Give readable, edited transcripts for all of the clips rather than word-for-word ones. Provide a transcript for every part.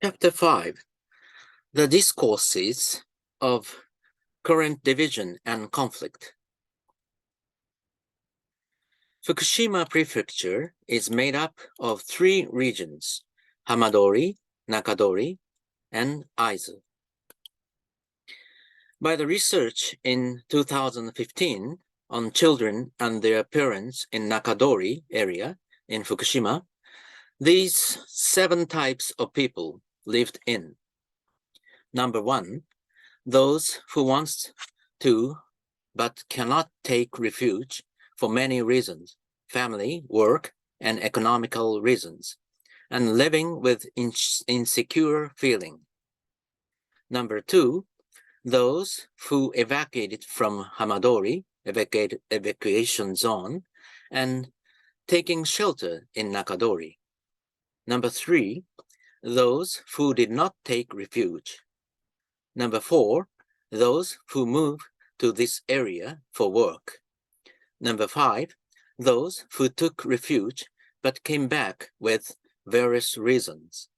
Chapter 5. The Discourses of Current Division and Conflict. Fukushima Prefecture is made up of 3 regions, Hamadori, Nakadori, and Aizu. By the research in 2015 on children and their parents in Nakadori area in Fukushima, these 7 types of people lived in. Number 1, those who want to but cannot take refuge for many reasons, family, work, and economical reasons, and living with insecure feeling. Number 2, those who evacuated from Hamadori, evacuation zone, and taking shelter in Nakadori. Number 3, those who did not take refuge. Number 4, those who moved to this area for work. Number 5, those who took refuge but came back with various reasons.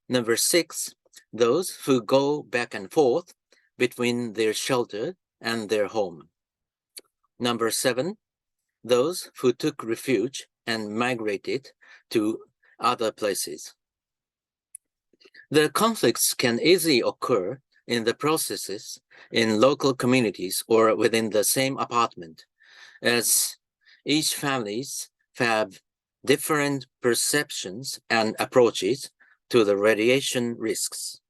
Number 6, those who go back and forth between their shelter and their home. Number 7, those who took refuge and migrated to other places. The conflicts can easily occur in the processes in local communities or within the same apartment, as each families have different perceptions and approaches to the radiation risks.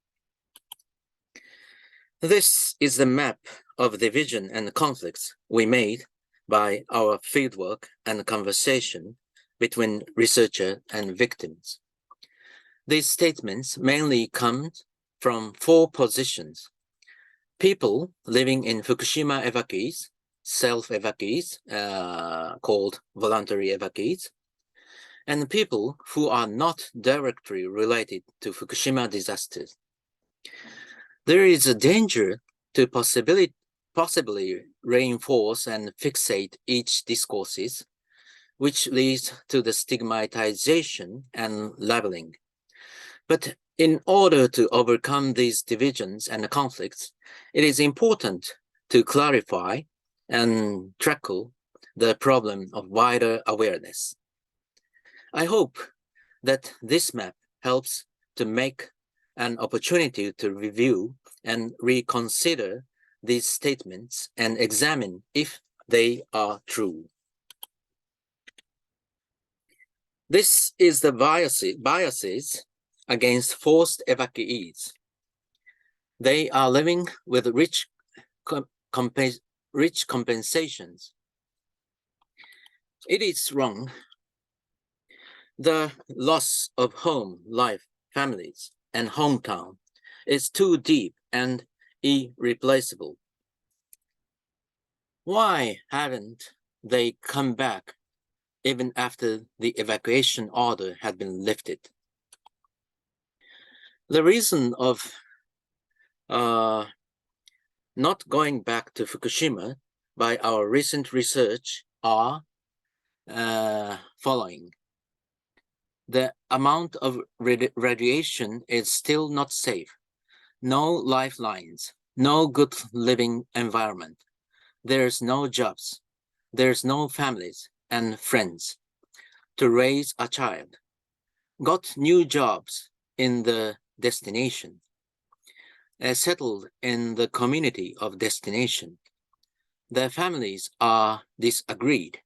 This is the map of division and conflicts we made by our fieldwork and conversation between researcher and victims. These statements mainly come from 4 positions: people living in Fukushima evacuees, self-evacuees, called voluntary evacuees, and people who are not directly related to Fukushima disasters. There is a danger to possibly reinforce and fixate each discourses, which leads to the stigmatization and labeling. But in order to overcome these divisions and conflicts, it is important to clarify and tackle the problem of wider awareness. I hope that this map helps to make an opportunity to review and reconsider these statements and examine if they are true. This is the biases against forced evacuees. They are living with rich compensations. It is wrong. The loss of home, life, families, and hometown is too deep and irreplaceable. Why haven't they come back even after the evacuation order had been lifted? The reason of not going back to Fukushima by our recent research are following. The amount of radiation is still not safe. No lifelines, no good living environment. There's no jobs. There's no families and friends to raise a child. Got new jobs in the destination. Settled in the community of destination. Their families are disagreed.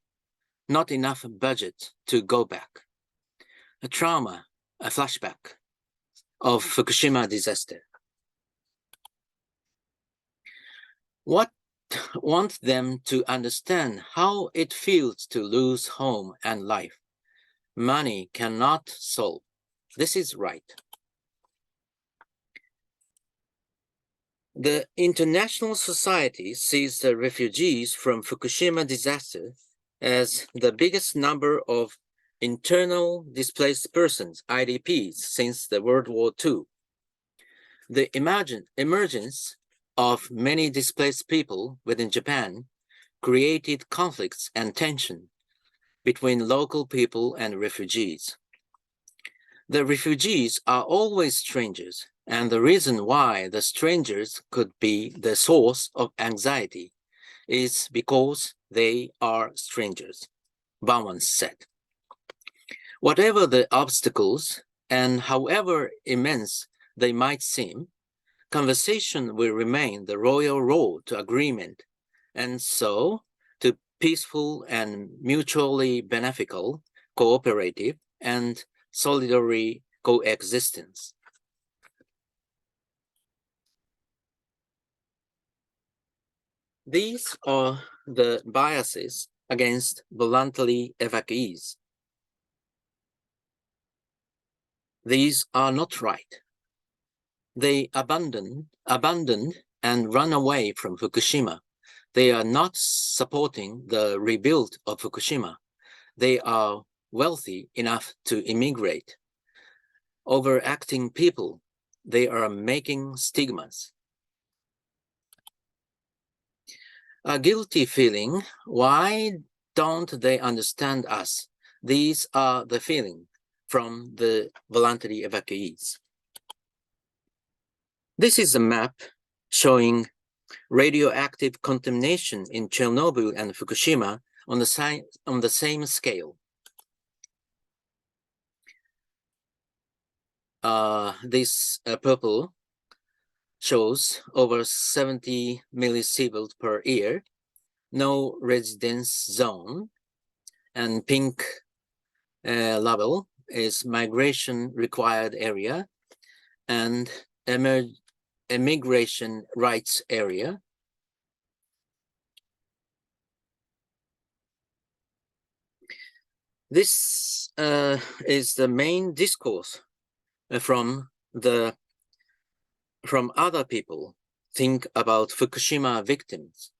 Not enough budget to go back. A trauma, a flashback of Fukushima disaster. Want them to understand how it feels to lose home and life. Money cannot solve. This is right. The international society sees the refugees from Fukushima disaster as the biggest number of internal displaced persons, IDPs, since the World War II. The emergence of many displaced people within Japan created conflicts and tension between local people and refugees. The refugees are always strangers, and the reason why the strangers could be the source of anxiety is because they are strangers, Ban once said. Whatever the obstacles, and however immense they might seem, conversation will remain the royal road to agreement, and so to peaceful and mutually beneficial, cooperative, and solidary coexistence. These are the biases against voluntary evacuees. These are not right. They abandoned and run away from Fukushima. They are not supporting the rebuild of Fukushima. They are wealthy enough to immigrate. Overacting people, they are making stigmas. A guilty feeling, why don't they understand us? These are the feelings from the voluntary evacuees. This is a map showing radioactive contamination in Chernobyl and Fukushima on the same scale. This purple shows over 70 millisievert per year, no residence zone, and pink level is migration required area and immigration rights area. This is the main discourse from other people think about Fukushima victims.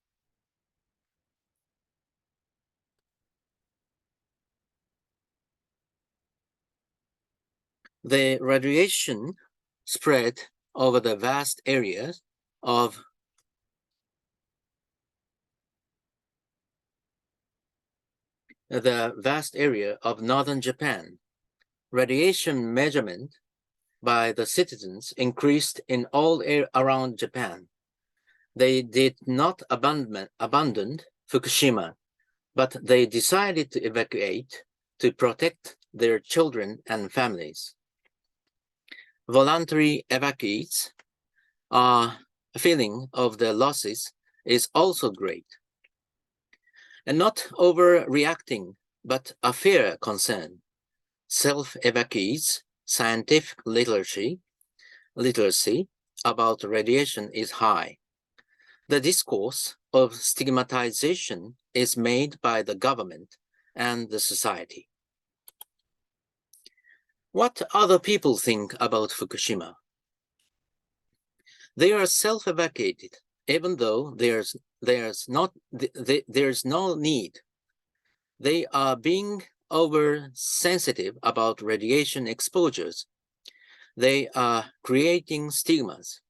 The radiation spread over the vast areas of northern Japan. Radiation measurement by the citizens increased in all around Japan. They did not abandon Fukushima, but they decided to evacuate to protect their children and families. Voluntary evacuees feeling of their losses is also great. And not overreacting, but a fair concern. Self-evacuees, scientific literacy about radiation is high. The discourse of stigmatization is made by the government and the society. What other people think about Fukushima? They are self-evacuated, even though there's no need. They are being oversensitive about radiation exposures. They are creating stigmas.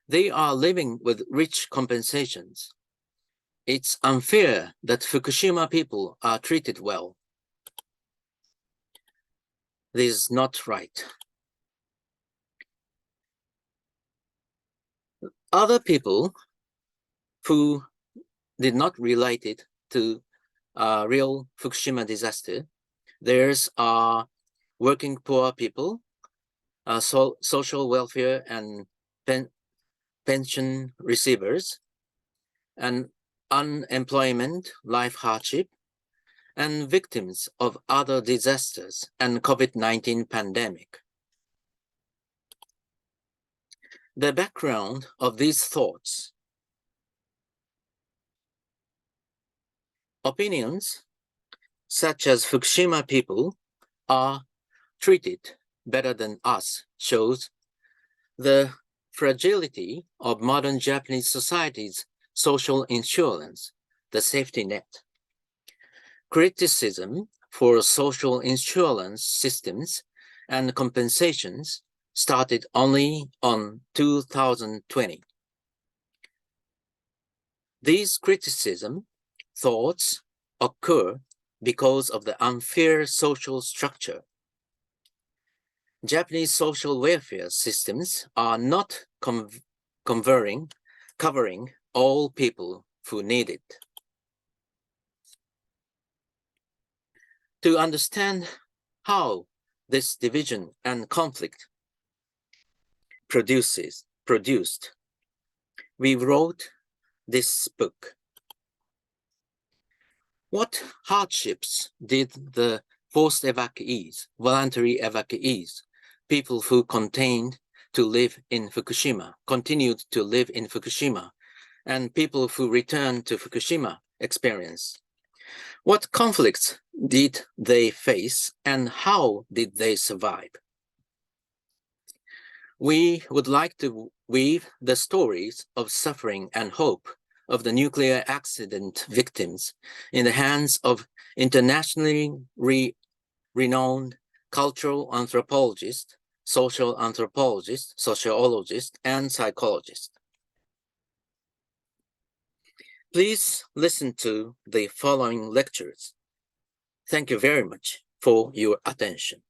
They are living with rich compensations. It's unfair that Fukushima people are treated well. This is not right. Other people who did not relate it to real Fukushima disaster, there's working poor people, social welfare and pension receivers, and unemployment, life hardship, and victims of other disasters and COVID-19 pandemic. The background of these thoughts. Opinions such as Fukushima people are treated better than us shows the fragility of modern Japanese society's social insurance, the safety net. Criticism for social insurance systems and compensations started only on 2020. These criticism thoughts occur because of the unfair social structure. Japanese social welfare systems are not covering all people who need it. To understand how this division and conflict produced, we wrote this book. What hardships did the forced evacuees, voluntary evacuees, people who continued to live in Fukushima, and people who returned to Fukushima experience? What conflicts did they face and how did they survive? We would like to weave the stories of suffering and hope of the nuclear accident victims in the hands of internationally renowned cultural anthropologists, social anthropologists, sociologists, and psychologists. Please listen to the following lectures. Thank you very much for your attention.